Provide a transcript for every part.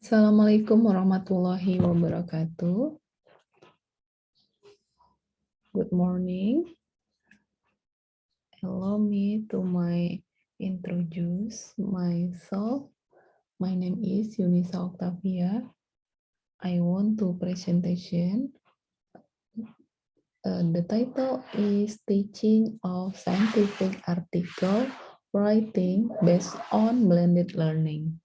Assalamualaikum warahmatullahi wabarakatuh. Good morning. Allow me to introduce myself. My name is Yunisa Octavia. I want to presentation. The title is Teaching of Scientific Article Writing Based on Blended Learning.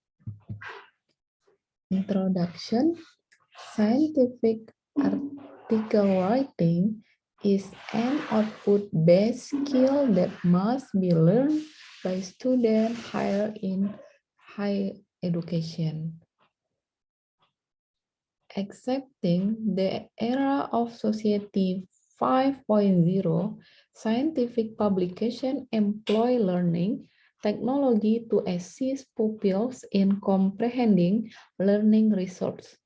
Introduction. Scientific article writing is an output-based skill that must be learned by students higher in higher education. Accepting the era of Society 5.0, scientific publication employ learning technology to assist pupils in comprehending learning results.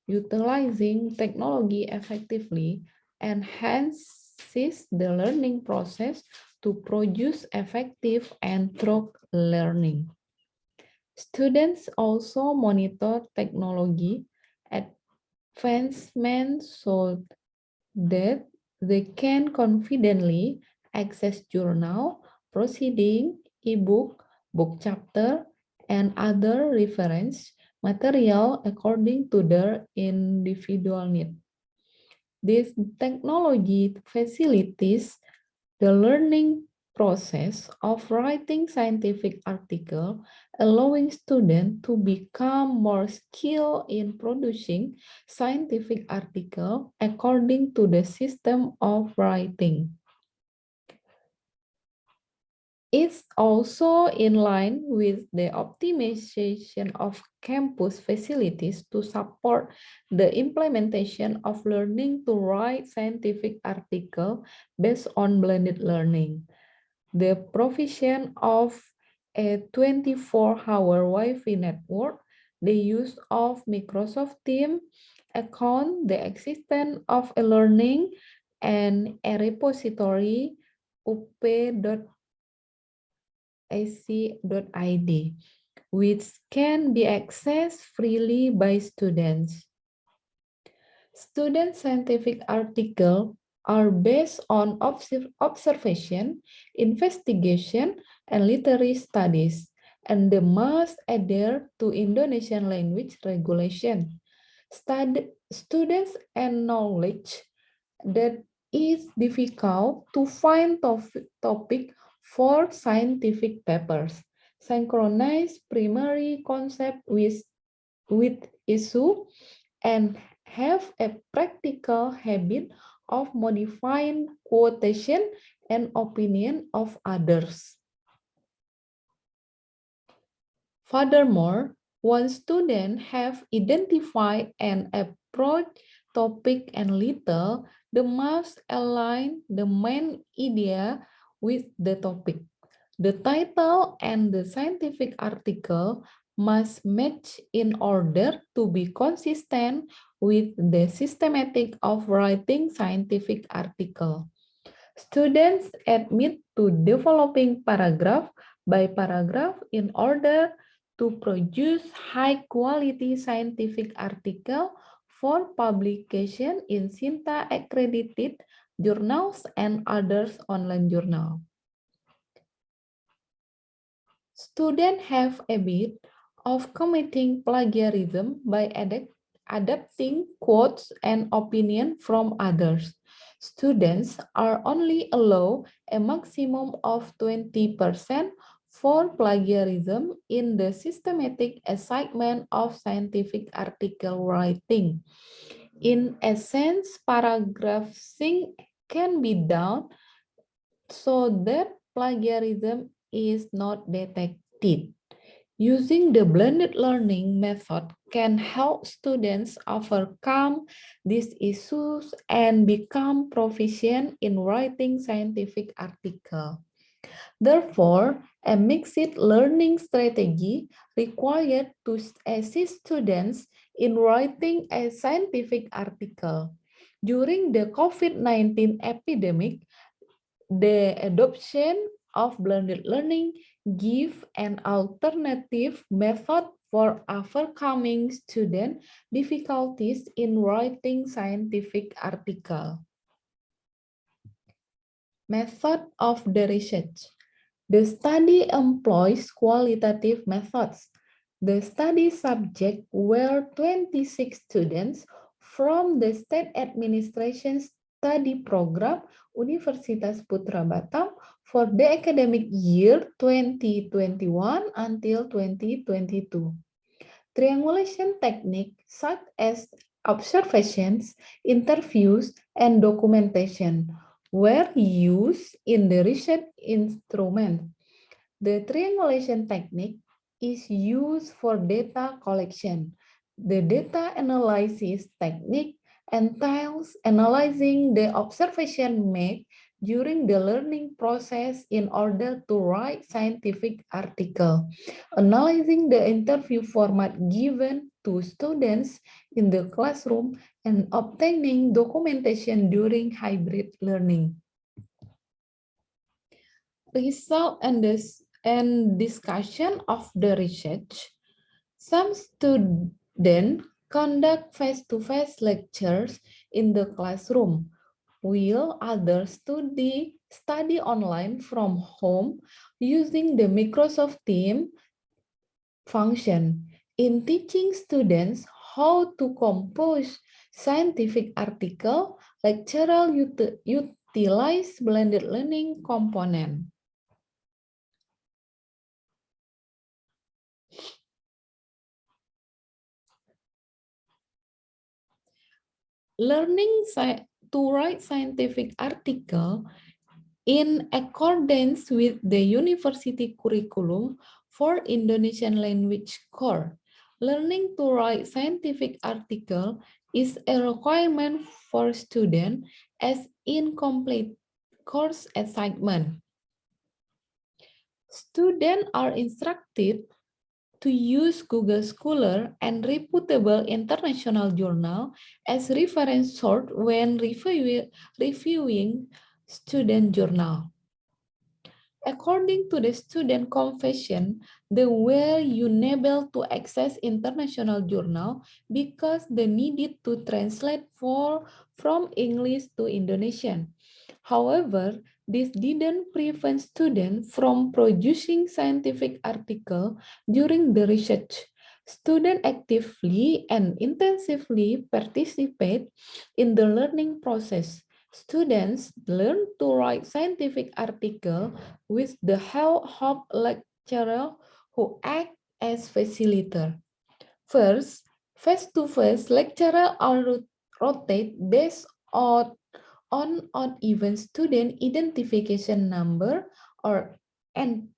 Utilizing technology effectively enhances the learning process to produce effective and thorough learning. Students also monitor technology advancement so that they can confidently access journal, proceeding, ebook, book chapter, and other reference material according to their individual need. This technology facilitates the learning process of writing scientific article, allowing students to become more skilled in producing scientific article according to the system of writing. It's also in line with the optimization of campus facilities to support the implementation of learning to write scientific article based on blended learning. The provision of a 24-hour Wi-Fi network, the use of Microsoft Teams, account the existence of a learning and a repository up.ac.id, which can be accessed freely by students. Student scientific articles are based on observation, investigation, and literary studies, and they must adhere to Indonesian language regulation. Students acknowledge that it's difficult to find topic for scientific papers. Synchronize primary concept with issue and have a practical habit of modifying quotation and opinion of others. Furthermore, once students have identified and approached topic and little, they must align the main idea with the topic. The title and the scientific article must match in order to be consistent with the systematic of writing scientific article. Students admit to developing paragraph by paragraph in order to produce high-quality scientific article for publication in SINTA accredited journals and others online journals. Students have a bit of committing plagiarism by adapting quotes and opinion from others. Students are only allowed a maximum of 20% for plagiarism in the systematic assignment of scientific article writing. In essence, paragraphing can be done so that plagiarism is not detected. Using the blended learning method can help students overcome these issues and become proficient in writing scientific articles. Therefore, a mixed learning strategy required to assist students in writing a scientific article. During the COVID-19 epidemic, the adoption of blended learning give an alternative method for overcoming student difficulties in writing scientific article. Method of the research. The study employs qualitative methods. The study subject were 26 students from the State Administration Study Program Universitas Putra Batam for the academic year 2021 until 2022. Triangulation technique such as observations, interviews, and documentation were used in the research instrument. The triangulation technique is used for data collection. The data analysis technique entails analyzing the observation made during the learning process in order to write scientific article, analyzing the interview format given to students in the classroom, and obtaining documentation during hybrid learning. Result and discussion of the research. Some students conduct face-to-face lectures in the classroom, while others study online from home using the Microsoft Teams function. In teaching students how to compose scientific article, lecturer utilize blended learning component. Learning to write scientific article in accordance with the university curriculum for Indonesian language core. Learning to write scientific article is a requirement for students as incomplete course assignment. Students are instructed to use Google Scholar and reputable international journal as reference source when reviewing student journal. According to the student confession, they were unable to access international journal because they needed to translate from English to Indonesian. However, this didn't prevent students from producing scientific articles during the research. Students actively and intensively participate in the learning process. Students learn to write scientific articles with the help of lecturer who act as facilitator. First, face-to-face lecturer are rotate based on odd-even student identification number or in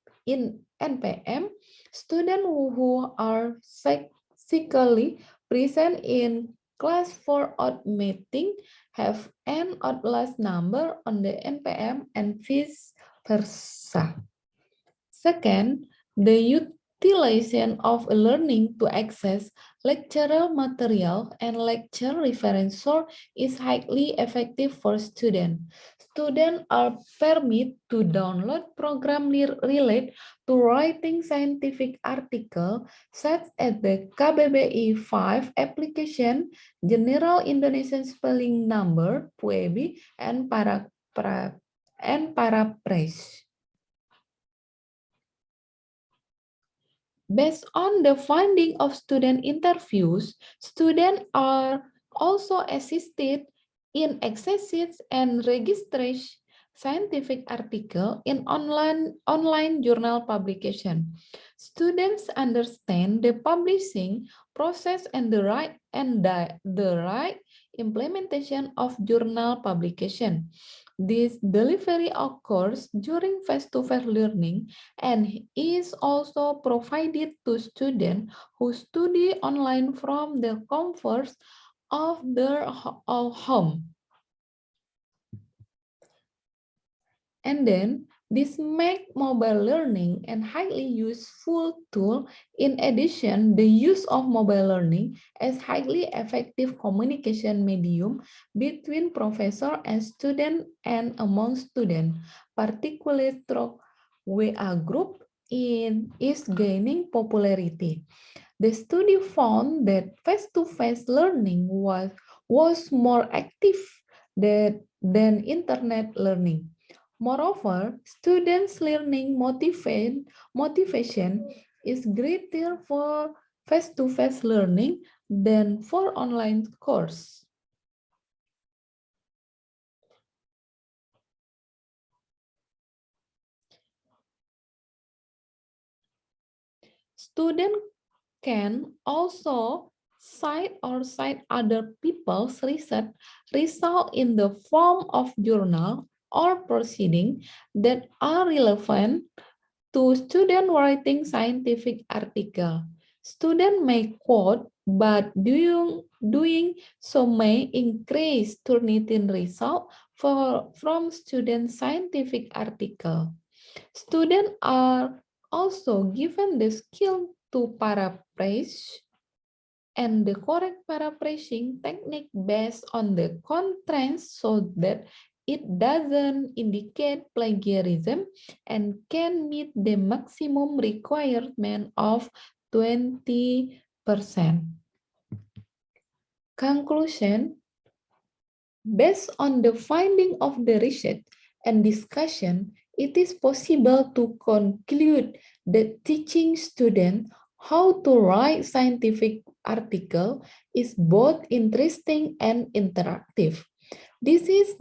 NPM. Students who are physically present in class for odd meeting have an odd last number on the NPM and vice versa. Second, the utilization of learning to access lectural material and lecture reference source is highly effective for students. Students are permitted to download programs related to writing scientific articles such as the KBBI 5 application, General Indonesian Spelling Number, PUEBI, and Paraphrase. Based on the finding of student interviews, students are also assisted in accessing and registering scientific article in online journal publication. Students understand the publishing process and the right implementation of journal publication. This delivery occurs during face-to-face learning and is also provided to students who study online from the comfort of their home. And then this make mobile learning a highly useful tool. In addition, the use of mobile learning as highly effective communication medium between professor and student and among students, particularly through WA group is gaining popularity. The study found that face-to-face learning was more active than internet learning. Moreover, students' learning motivation is greater for face-to-face learning than for online course. Students can also cite other people's research result in the form of journal or proceeding that are relevant to student writing scientific article. Student may quote, but doing so may increase Turnitin result from student scientific article. Students are also given the skill to paraphrase and the correct paraphrasing technique based on the constraints so that it doesn't indicate plagiarism and can meet the maximum requirement of 20%. Conclusion, based on the finding of the research and discussion, it is possible to conclude that teaching students how to write scientific article is both interesting and interactive. This is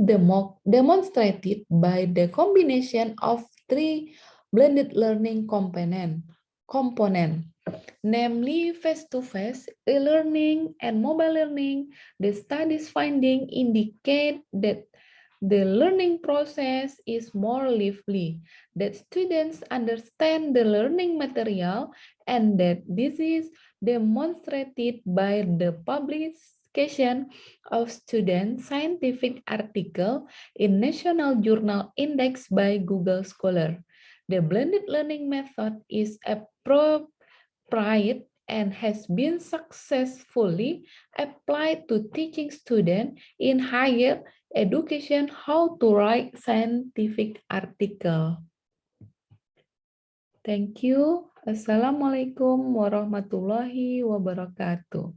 demonstrated by the combination of three blended learning component, namely face-to-face, e-learning, and mobile learning. The studies finding indicate that the learning process is more lively, that students understand the learning material, and that this is demonstrated by the publication of student scientific article in National Journal Index by Google Scholar. The blended learning method is appropriate and has been successfully applied to teaching students in higher education how to write scientific article. Thank you. Assalamualaikum warahmatullahi wabarakatuh.